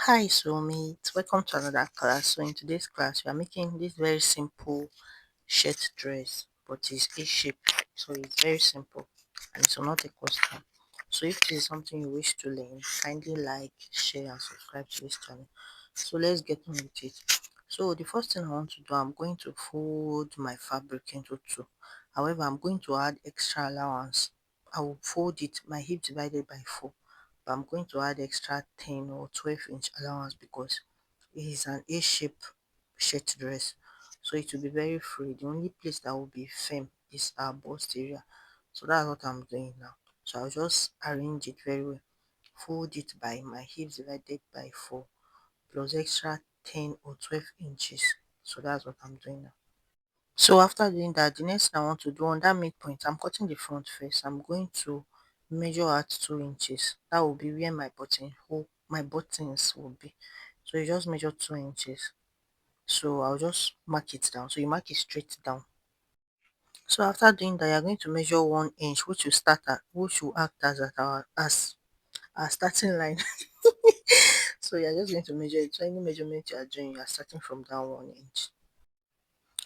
Hi, soulmates. Welcome to another class. So in today's class, we are making this very simple shirt dress, but it's A shape. So it's very simple and it's not a custom. So if this is something you wish to learn, kindly like, share, and subscribe to this channel. So let's get on with it. So the first thing I want to do, I'm going to fold my fabric into two. However, I'm going to add extra allowance. I will fold it, my hip divided by 4, but I'm going to add extra 10 or 12-inch allowance because it is an A shape shirt dress, so it will be very free. The only place that will be firm is our bust area. So that's what I'm doing now. So I'll just arrange it very well, fold it by my hips divided by 4 plus extra 10 or 12 inches. So that's what I'm doing now. So after doing that, the next thing I want to do on that midpoint, I'm cutting the front first. I'm going to measure out 2 inches. That will be where my button hole, my buttons will be. So you just measure 2 inches. So I'll just mark it down. So you mark it straight down. So after doing that, you're going to measure 1 inch, which will start at, which will act as at our starting line. So you're just going to measure it. So any measurement you are doing, you are starting from that 1 inch.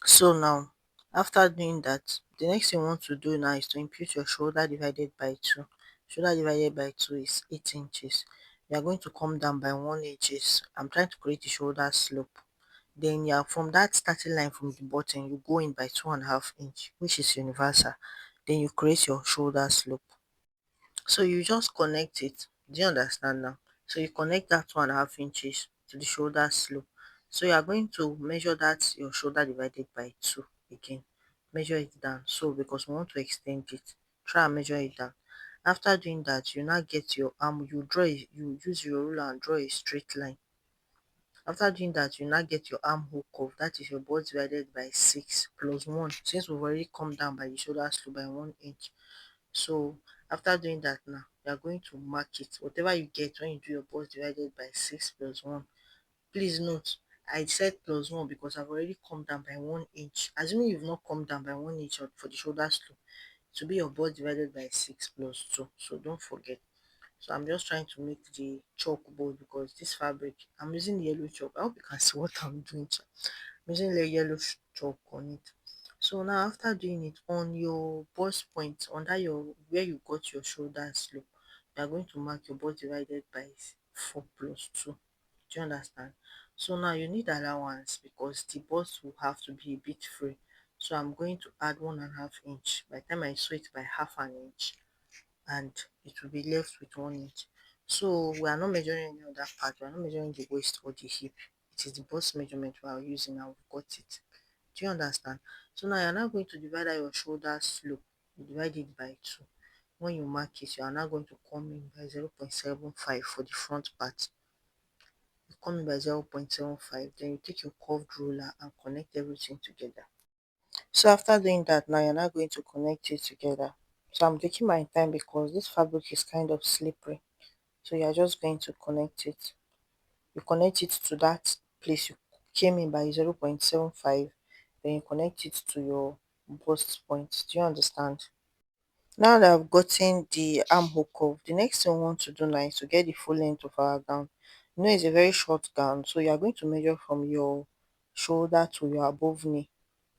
So now, after doing that, the next thing you want to do now is to impute your shoulder divided by 2. Shoulder divided by 2 is 8 inches. You are going to come down by 1 inches. I'm trying to create the shoulder slope. Then yeah, from that starting line from the bottom, you go in by 2.5 inch, which is universal. Then you create your shoulder slope. So you just connect it. Do you understand now? So you connect that 2.5 inches to the shoulder slope. So you are going to measure that your shoulder divided by 2 again. Measure it down. So because we want to extend it, try and measure it down. After doing that, you now get your arm. You use your ruler and draw a straight line. After doing that, you now get your armhole curve. That is your bust divided by 6 plus 1. Since we've already come down by the shoulder slope by 1 inch. So after doing that now, you are going to mark it. Whatever you get when you do your bust divided by 6 plus 1. Please note, I said plus 1 because I've already come down by 1 inch. Assuming you've not come down by 1 inch for the shoulder slope, to be your bust divided by 6 plus 2. So don't forget. So I'm just trying to make the chalkboard because this fabric, I'm using yellow chalk. I hope you can see what I'm doing. I'm using the yellow chalk on it. So now after doing it on your bust point, under your where you got your shoulder slope, you are going to mark your bust divided by 4 plus 2. Do you understand? So now you need allowance because the bust will have to be a bit free. So I'm going to add 1.5 inch. By the time I sew it by half an inch, and it will be left with 1 inch. So we are not measuring any other part, we are not measuring the waist or the hip. It is the bust measurement we are using and we've got it. Do you understand? So now you're now going to divide out your shoulder slope. You divide it by 2. When you mark it, you are now going to come in by 0.75 for the front part. You come in by 0.75, then you take your curved ruler and connect everything together. So after doing that, now you're not going to connect it together. So I'm taking my time because this fabric is kind of slippery. So you're just going to connect it. You connect it to that place you came in by 0.75, then you connect it to your bust point. Do you understand? Now that I've gotten the armhole curve, the next thing we want to do now is to get the full length of our gown. You know, it's a very short gown, so you are going to measure from your shoulder to your above knee,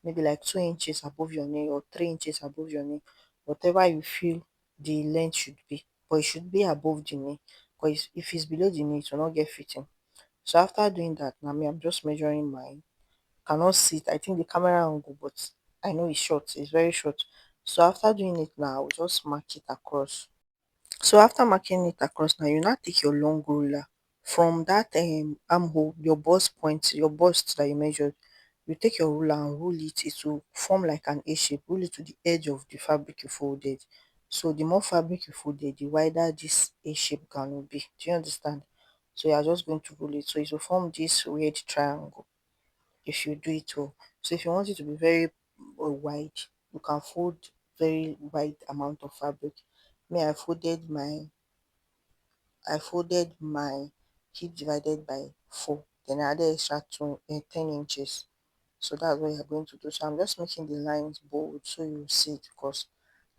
maybe like 2 inches above your knee or 3 inches above your knee, whatever you feel the length should be, but it should be above the knee because if it's below the knee, it will not get fitting. So after doing that, now me, I'm just measuring mine. Cannot see it. I think the camera angle, but I know it's short. It's very short. So after doing it now, I'll just mark it across. So after marking it across now, you now take your long ruler from that armhole, your bust point, your bust that you measured. You take your ruler and rule it. It will form like an A shape. Rule it to the edge of the fabric you folded. So the more fabric you folded, the wider this A shape gown will be. Do you understand? So you are just going to rule it. So it will form this weird triangle if you do it well. So if you want it to be very wide, you can fold very wide amount of fabric. Me, I folded my hip divided by 4. Then I added extra 10 inches. So that's what you're going to do. So I'm just making the lines bold so you see it because,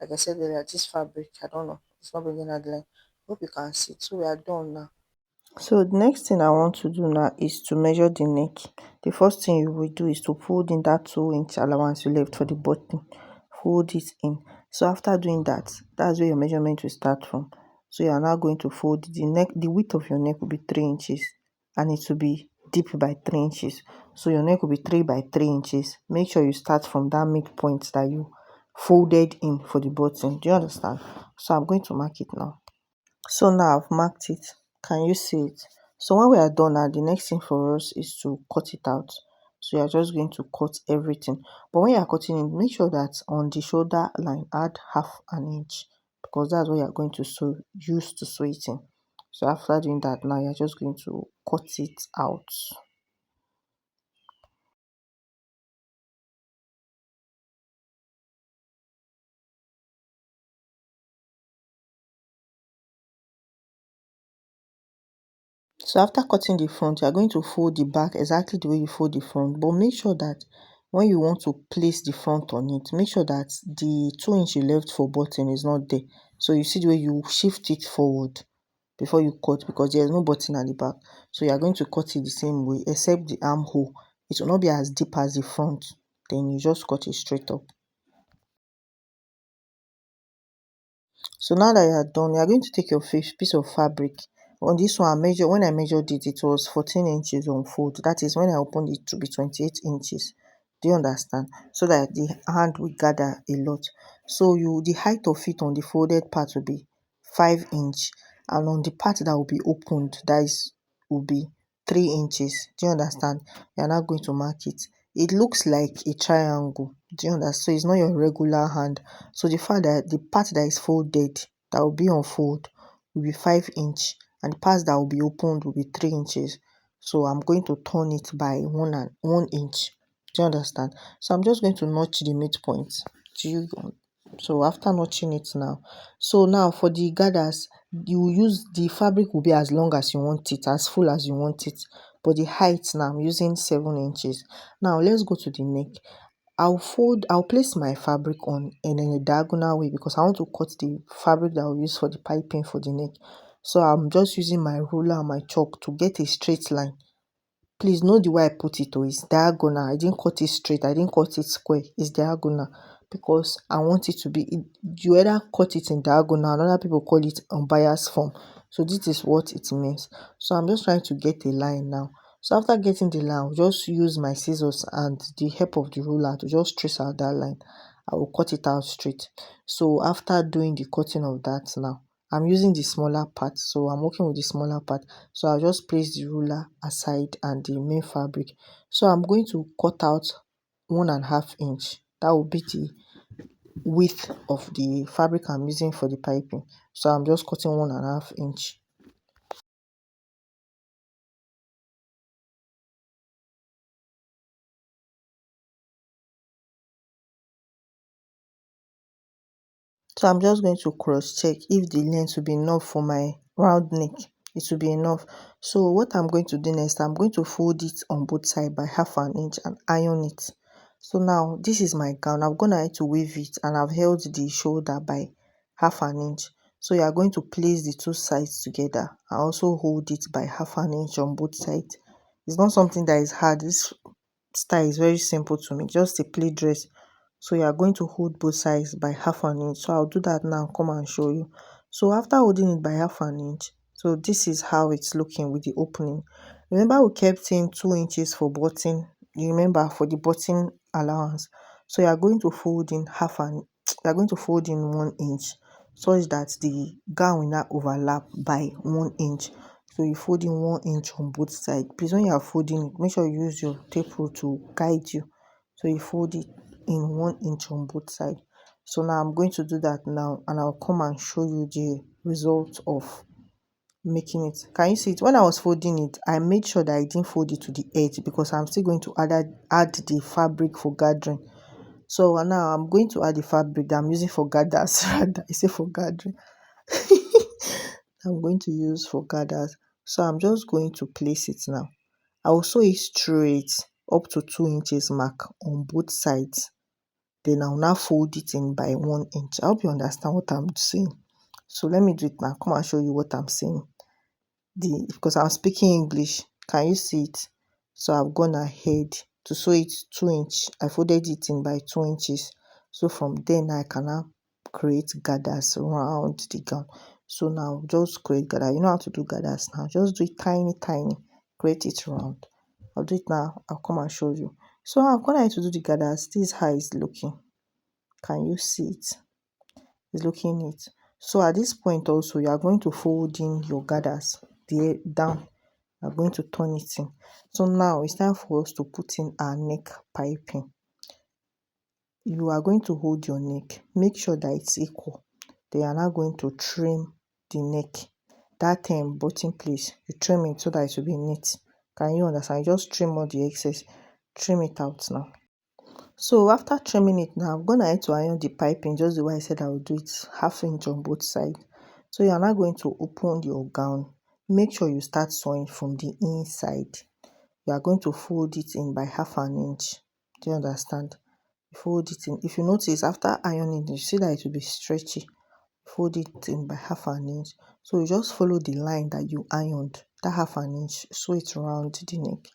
like I said earlier, this fabric, I don't know, it's not bringing out the line. Hope you can see it. So we are done now. So the next thing I want to do now is to measure the neck. The first thing you will do is to fold in that 2-inch allowance you left for the button. Fold it in. So after doing that, that's where your measurement will start from. So you are now going to fold the neck. The width of your neck will be 3 inches and it will be deep by 3 inches. So your neck will be 3 by 3 inches. Make sure you start from that midpoint that you folded in for the button. Do you understand? So I'm going to mark it now. So now I've marked it. Can you see it? So when we are done now, the next thing for us is to cut it out. So you are just going to cut everything. But when you are cutting it, make sure that on the shoulder line, add half an inch because that's what you are going to use to sew it in. So after doing that, now you're just going to cut it out. So after cutting the front, you are going to fold the back exactly the way you fold the front. But make sure that when you want to place the front on it, make sure that the 2 inch you left for button is not there. So you see the way you shift it forward before you cut because there is no button at the back. So you are going to cut it the same way except the armhole. It will not be as deep as the front. Then you just cut it straight up. So now that you are done, you are going to take your piece of fabric. On this one, when I measured it, it was 14 inches on fold. That is when I opened it to be 28 inches. Do you understand? So that the hand will gather a lot. So the height of it on the folded part will be 5 inch, and on the part that will be opened, will be 3 inches. Do you understand? You are now going to mark it. It looks like a triangle. Do you understand? So it's not your regular hand. So the fact that the part that is folded that will be on fold will be 5 inch and the part that will be opened will be 3 inches. So I'm going to turn it by 1 inch. Do you understand? So I'm just going to notch the midpoint. So after notching it now, so now for the gathers, you use the fabric will be as long as you want it, as full as you want it. But the height now I'm using 7 inches. Now let's go to the neck. I'll place my fabric on in a diagonal way because I want to cut the fabric that I'll use for the piping for the neck. So I'm just using my ruler and my chalk to get a straight line. Please know the way I put it though, it's diagonal. I didn't cut it straight, I didn't cut it square, it's diagonal because I want it to be, you either cut it in diagonal, and other people call it unbiased form. So this is what it means. So I'm just trying to get a line now. So after getting the line, I'll just use my scissors and the help of the ruler to just trace out that line. I will cut it out straight. So after doing the cutting of that now, I'm using the smaller part, so I'm working with the smaller part. So I'll just place the ruler aside and the main fabric. So I'm going to cut out 1.5 inch. That will be the width of the fabric I'm using for the piping. So I'm just cutting 1.5 inch. So I'm just going to cross check if the length will be enough for my round neck. It will be enough. So what I'm going to do next, I'm going to fold it on both sides by 1/2 inch and iron it. So now this is my gown. I'm gonna to weave it and I've held the shoulder by 1/2 inch. So you are going to place the two sides together and also hold it by 1/2 inch on both sides. It's not something that is hard. This style is very simple to me, just a play dress. So you are going to hold both sides by 1/2 inch. So I'll do that now, come and show you. So after holding it by 1/2 inch, so this is how it's looking with the opening. Remember we kept in 2 inches for button, you remember, for the button allowance. So you are going to fold in you are going to fold in 1 inch such that the gown will not overlap by 1 inch. So you fold in 1 inch on both sides. Please, when you are folding it, make sure you use your tape rule to guide you. So you fold it in 1 inch on both sides. So now I'm going to do that now and I'll come and show you the result of making it. Can you see it? When I was folding it, I made sure that I didn't fold it to the edge because I'm still going to add the fabric for gathering. So now I'm going to add the fabric that I'm using for gathers. Rather, I say for gathering. I'm going to use for gathers. So I'm just going to place it now. I will sew it straight up to 2 inches mark on both sides. Then I'll now fold it in by 1 inch. I hope you understand what I'm saying. So let me do it now. Come and show you what I'm saying. because I'm speaking English. Can you see it? So I've gone ahead to sew it 2 inch. I folded it in by 2 inches. So from there now I can now create gathers around the gown. So now just create gather. You know how to do gathers now. Just do it tiny, tiny. Create it round. I'll do it now. I'll come and show you. So I've gone ahead to do the gathers. This is how it's looking. Can you see it? It's looking neat. So at this point also, you are going to fold in your gathers down. You are going to turn it in. So now it's time for us to put in our neck piping. You are going to hold your neck. Make sure that it's equal. Then you are now going to trim the neck. That bottom place, you trim it so that it will be neat. Can you understand? You just trim all the excess. Trim it out now. So after trimming it now, I'm gonna to iron the piping just the way I said I would do it, 1/2 inch on both sides. So you are now going to open your gown. Make sure you start sewing from the inside. You are going to fold it in by 1/2 inch. Do you understand? Fold it in. If you notice after ironing, you see that it will be stretchy. Fold it in by 1/2 inch. So you just follow the line that you ironed, that 1/2 inch, sew it around the neck.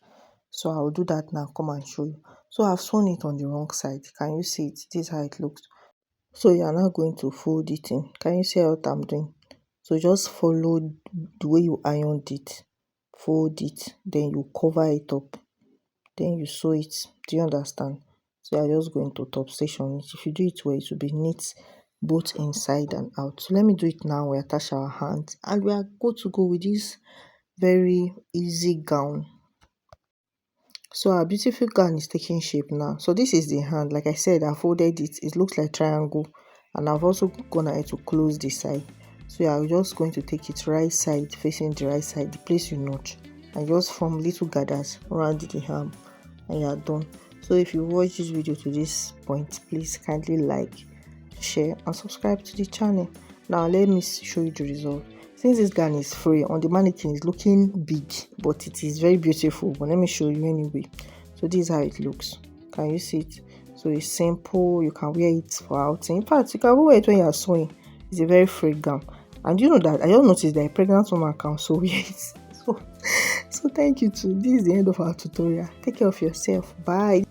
So I'll do that now. Come and show you. So I've sewn it on the wrong side. Can you see it? This is how it looks. So you are now going to fold it in. Can you see what I'm doing? So just follow the way you ironed it. Fold it. Then you cover it up. Then you sew it. Do you understand? So you're just going to top station it. If you do it well, it will be neat both inside and out. So let me do it now. We attach our hands and we are good to go with this very easy gown. So our beautiful gown is taking shape now. So this is the hand. Like I said, I folded it. It looks like triangle. And I've also gone ahead to close the side. So you are just going to take it right side, facing the right side, the place you notch. And just form little gathers around the hand. And you are done. So if you watch this video to this point, please kindly like, share and subscribe to the channel. Now let me show you the result. Since this gown is free on the mannequin, is looking big, but it is very beautiful. But let me show you anyway. So this is how it looks. Can you see it? So it's simple. You can wear it for outing. In fact, you can wear it when you are sewing. It's a very free gown. And you know that I just noticed that a pregnant woman can sew it. So thank you too. This is the end of our tutorial. Take care of yourself. Bye.